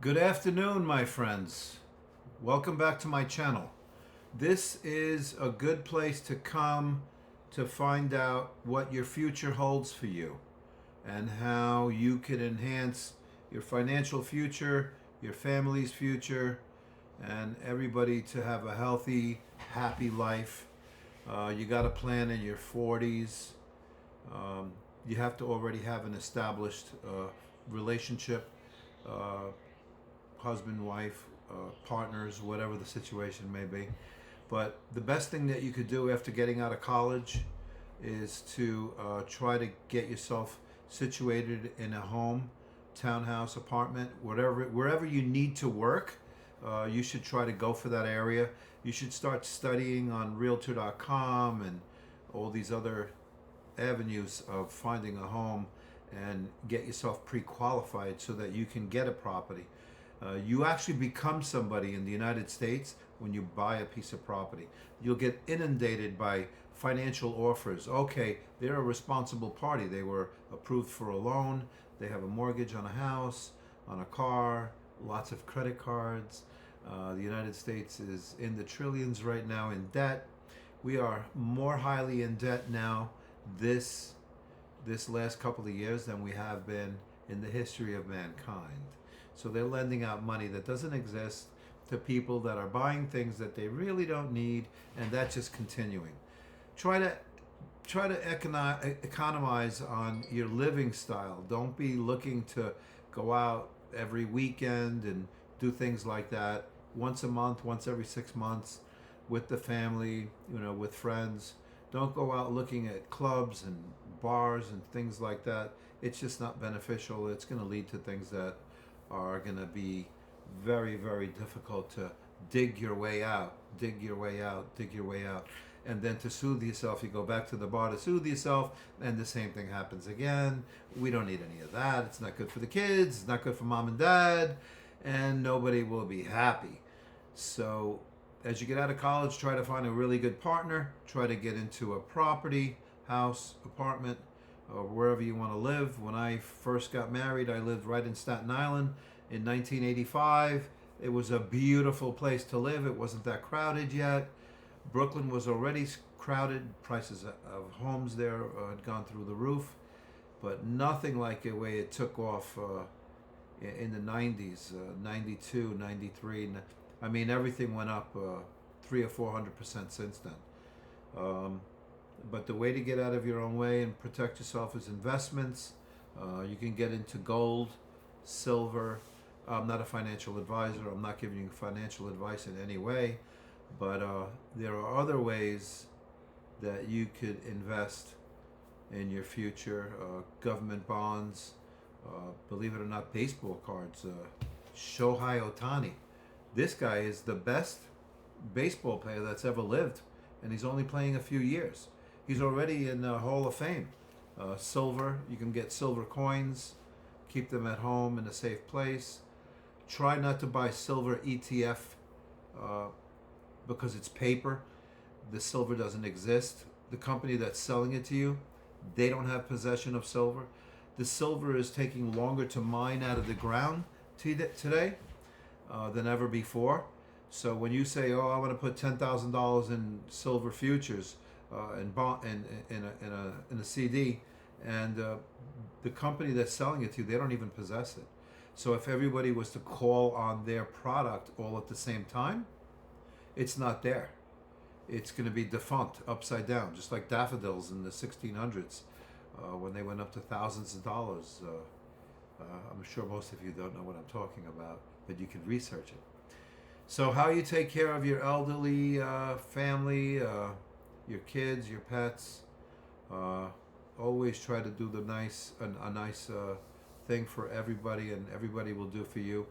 Good afternoon, my friends. Welcome back to my channel. This is a good place to come to find out what your future holds for you and how you can enhance your financial future, your family's future, and everybody to have a healthy, happy life. You got to plan in your 40s. You have to already have an established relationship. Husband, wife, partners, whatever the situation may be. But the best thing that you could do after getting out of college is to try to get yourself situated in a home, townhouse, apartment, wherever you need to work. You should try to go for that area. You should start studying on Realtor.com and all these other avenues of finding a home and get yourself pre-qualified so that you can get a property. You actually become somebody in the United States when you buy a piece of property. You'll get inundated by financial offers. Okay, they're a responsible party. They were approved for a loan. They have a mortgage on a house, on a car, lots of credit cards. The United States is in the trillions right now in debt. We are more highly in debt now this last couple of years than we have been in the history of mankind. So they're lending out money that doesn't exist to people that are buying things that they really don't need, and that's just continuing. Try to economize on your living style. Don't be looking to go out every weekend and do things like that. Once a month, once every 6 months, with the family, with friends. Don't go out looking at clubs and bars and things like that. It's just not beneficial. It's going to lead to things that are going to be very, very difficult to dig your way out, dig your way out, dig your way out. And then to soothe yourself, you go back to the bar to soothe yourself, and the same thing happens again. We don't need any of that. It's not good for the kids, it's not good for mom and dad, and nobody will be happy. So as you get out of college, try to find a really good partner, try to get into a property, house, apartment, or wherever you want to live. When I first got married, I lived right in Staten Island in 1985. It was a beautiful place to live. It wasn't that crowded yet. Brooklyn was already crowded. Prices of homes there had gone through the roof, but nothing like the way it took off in the 90s, 92, 93. I mean, everything went up 300 or 400% since then. But the way to get out of your own way and protect yourself is investments. You can get into gold, silver. I'm not a financial advisor. I'm not giving you financial advice in any way. But there are other ways that you could invest in your future. Government bonds, believe it or not, baseball cards. Shohei Ohtani. This guy is the best baseball player that's ever lived, and he's only playing a few years. He's already in the Hall of Fame. Silver, you can get silver coins, keep them at home in a safe place. Try not to buy silver ETF because it's paper. The silver doesn't exist. The company that's selling it to you, they don't have possession of silver. The silver is taking longer to mine out of the ground today than ever before. So when you say, "Oh, I want to put $10,000 in silver futures in a CD," and the company that's selling it to you, they don't even possess it. So if everybody was to call on their product all at the same time, it's not there. It's going to be defunct, upside down, just like daffodils in the 1600s when they went up to thousands of dollars. I'm sure most of you don't know what I'm talking about, but you can research it. So how you take care of your elderly family, your kids, your pets, always try to do a nice thing for everybody, and everybody will do for you.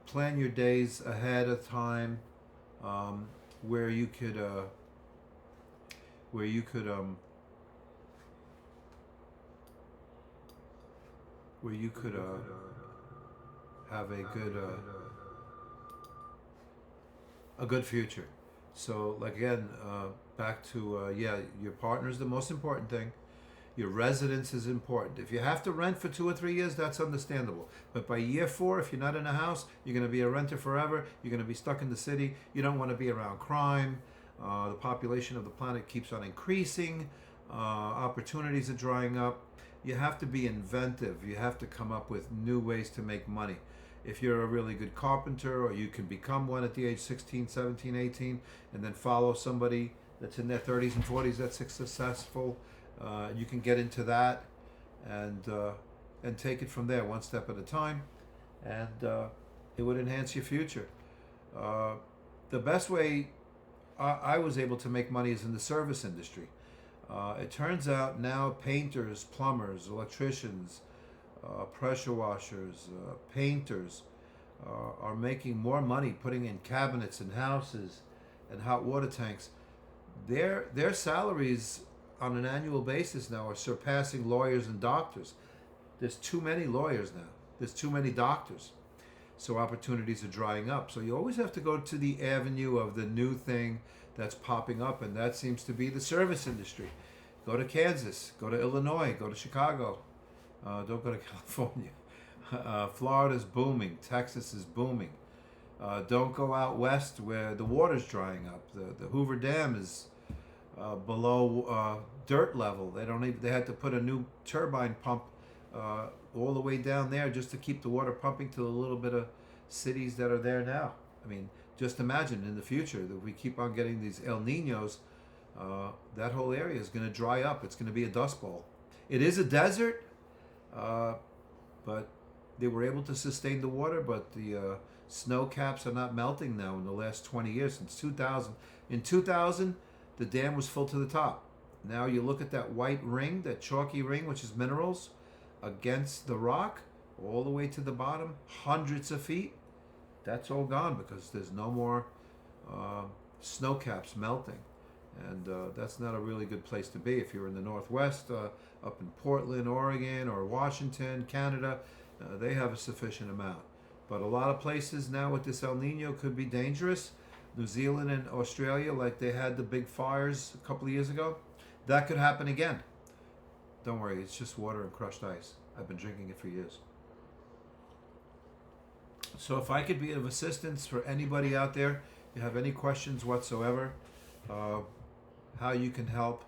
Plan your days ahead of time, where you could where you could have a good future. So like again, back to your partner's the most important thing. Your residence is important. If you have to rent for 2 or 3 years, that's understandable. But by year 4, if you're not in a house, you're going to be a renter forever. You're going to be stuck in the city. You don't want to be around crime. The population of the planet keeps on increasing. Opportunities are drying up. You have to be inventive. You have to come up with new ways to make money. If you're a really good carpenter, or you can become one at the age 16, 17, 18, and then follow somebody that's in their 30s and 40s that's successful, you can get into that and take it from there, one step at a time, and it would enhance your future. The best way I was able to make money is in the service industry. It turns out now painters, plumbers, electricians, pressure washers, painters are making more money putting in cabinets in houses and hot water tanks. Their salaries on an annual basis now are surpassing lawyers and doctors. There's too many lawyers now. There's too many doctors. So opportunities are drying up. So you always have to go to the avenue of the new thing that's popping up, and that seems to be the service industry. Go to Kansas, go to Illinois, go to Chicago. Don't go to California. Florida's booming. Texas is booming. Don't go out west where the water's drying up. The Hoover Dam is below dirt level. They had to put a new turbine pump all the way down there just to keep the water pumping to the little bit of cities that are there now. I mean, just imagine in the future that we keep on getting these El Ninos, that whole area is going to dry up. It's going to be a dust bowl. It is a desert, but they were able to sustain the water, but the snow caps are not melting now in the last 20 years, since 2000. In 2000, the dam was full to the top. Now you look at that white ring, that chalky ring, which is minerals, against the rock, all the way to the bottom, hundreds of feet. That's all gone because there's no more snow caps melting. And that's not a really good place to be. If you're in the Northwest, up in Portland, Oregon, or Washington, Canada, they have a sufficient amount. But a lot of places now with this El Nino could be dangerous. New Zealand and Australia, like they had the big fires a couple of years ago, that could happen again. Don't worry, it's just water and crushed ice. I've been drinking it for years. So if I could be of assistance for anybody out there, you have any questions whatsoever, how you can help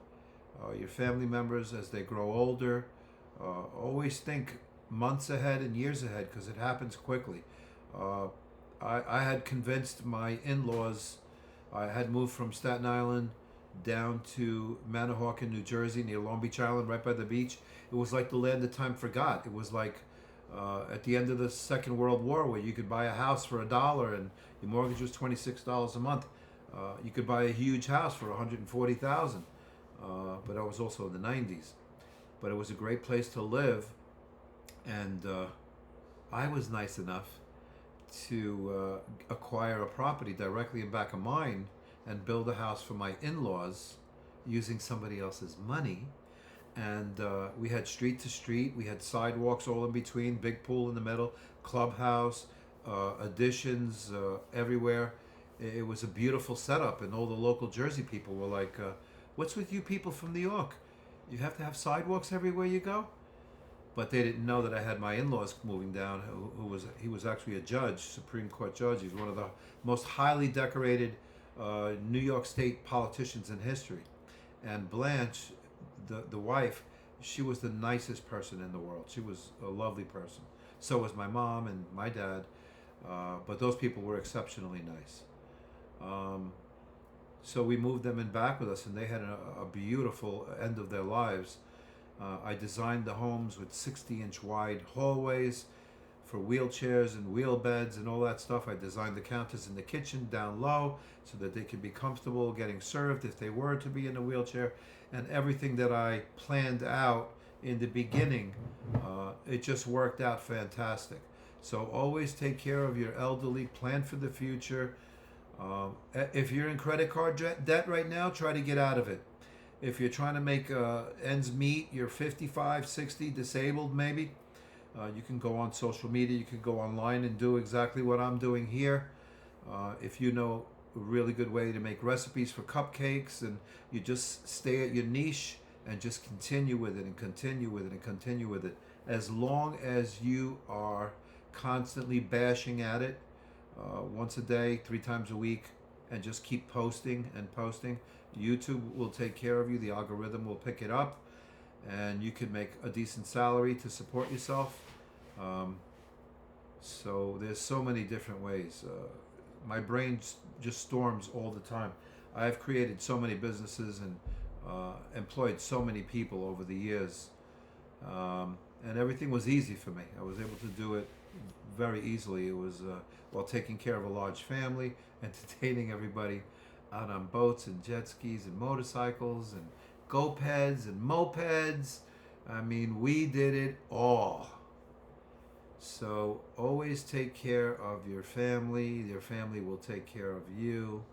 your family members as they grow older, always think months ahead and years ahead because it happens quickly. I had convinced my in-laws. I had moved from Staten Island down to Manahawkin, New Jersey, near Long Beach Island, right by the beach. It was like the land that time forgot. It was like at the end of the Second World War, where you could buy a house for $1 and your mortgage was $26 a month. You could buy a huge house for $140,000, but that was also in the 90s. But it was a great place to live, and I was nice enough to acquire a property directly in back of mine and build a house for my in-laws using somebody else's money. And we had street to street, we had sidewalks all in between, big pool in the middle, clubhouse, additions everywhere. It was a beautiful setup, and all the local Jersey people were like, what's with you people from New York? You have to have sidewalks everywhere you go? But they didn't know that I had my in-laws moving down. He was actually a judge, Supreme Court judge. He's one of the most highly decorated New York State politicians in history. And Blanche, the wife, she was the nicest person in the world. She was a lovely person. So was my mom and my dad. But those people were exceptionally nice. So we moved them in back with us, and they had a beautiful end of their lives. I designed the homes with 60-inch wide hallways for wheelchairs and wheel beds and all that stuff. I designed the counters in the kitchen down low so that they could be comfortable getting served if they were to be in a wheelchair. And everything that I planned out in the beginning, it just worked out fantastic. So always take care of your elderly, plan for the future. If you're in credit card debt right now, try to get out of it. If you're trying to make ends meet, you're 55, 60, disabled maybe, you can go on social media, you can go online and do exactly what I'm doing here. If you know a really good way to make recipes for cupcakes and you just stay at your niche, and just continue with it and continue with it and continue with it. As long as you are constantly bashing at it, once a day, 3 times a week, and just keep posting and posting, YouTube will take care of you. The algorithm will pick it up, and you can make a decent salary to support yourself. So there's so many different ways. My brain just storms all the time. I've created so many businesses and employed so many people over the years, and everything was easy for me. I was able to do it very easily. It was while taking care of a large family, entertaining everybody out on boats and jet skis and motorcycles and go-peds and mopeds. I mean, we did it all. So always take care of your family. Your family will take care of you.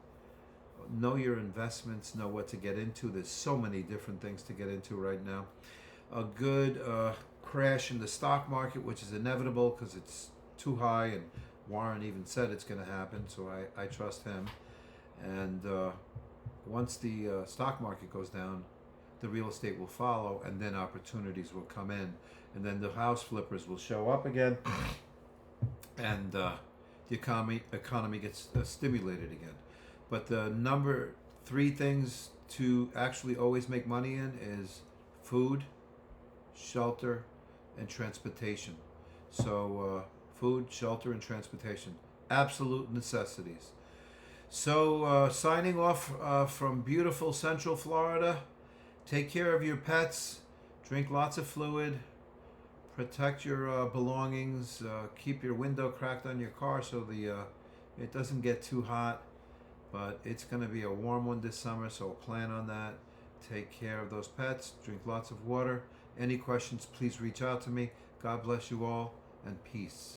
Know your investments. Know what to get into. There's so many different things to get into right now. A good crash in the stock market, which is inevitable because it's too high, and Warren even said it's going to happen, so I trust him. And once the stock market goes down, the real estate will follow, and then opportunities will come in, and then the house flippers will show up again, and the economy gets stimulated again. But the number 3 things to actually always make money in is food, shelter, and transportation. So food, shelter, and transportation, absolute necessities. So signing off from beautiful Central Florida. Take care of your pets. Drink lots of fluid. Protect your belongings. Keep your window cracked on your car so it doesn't get too hot. But it's going to be a warm one this summer, so plan on that. Take care of those pets. Drink lots of water. Any questions, please reach out to me. God bless you all, and peace.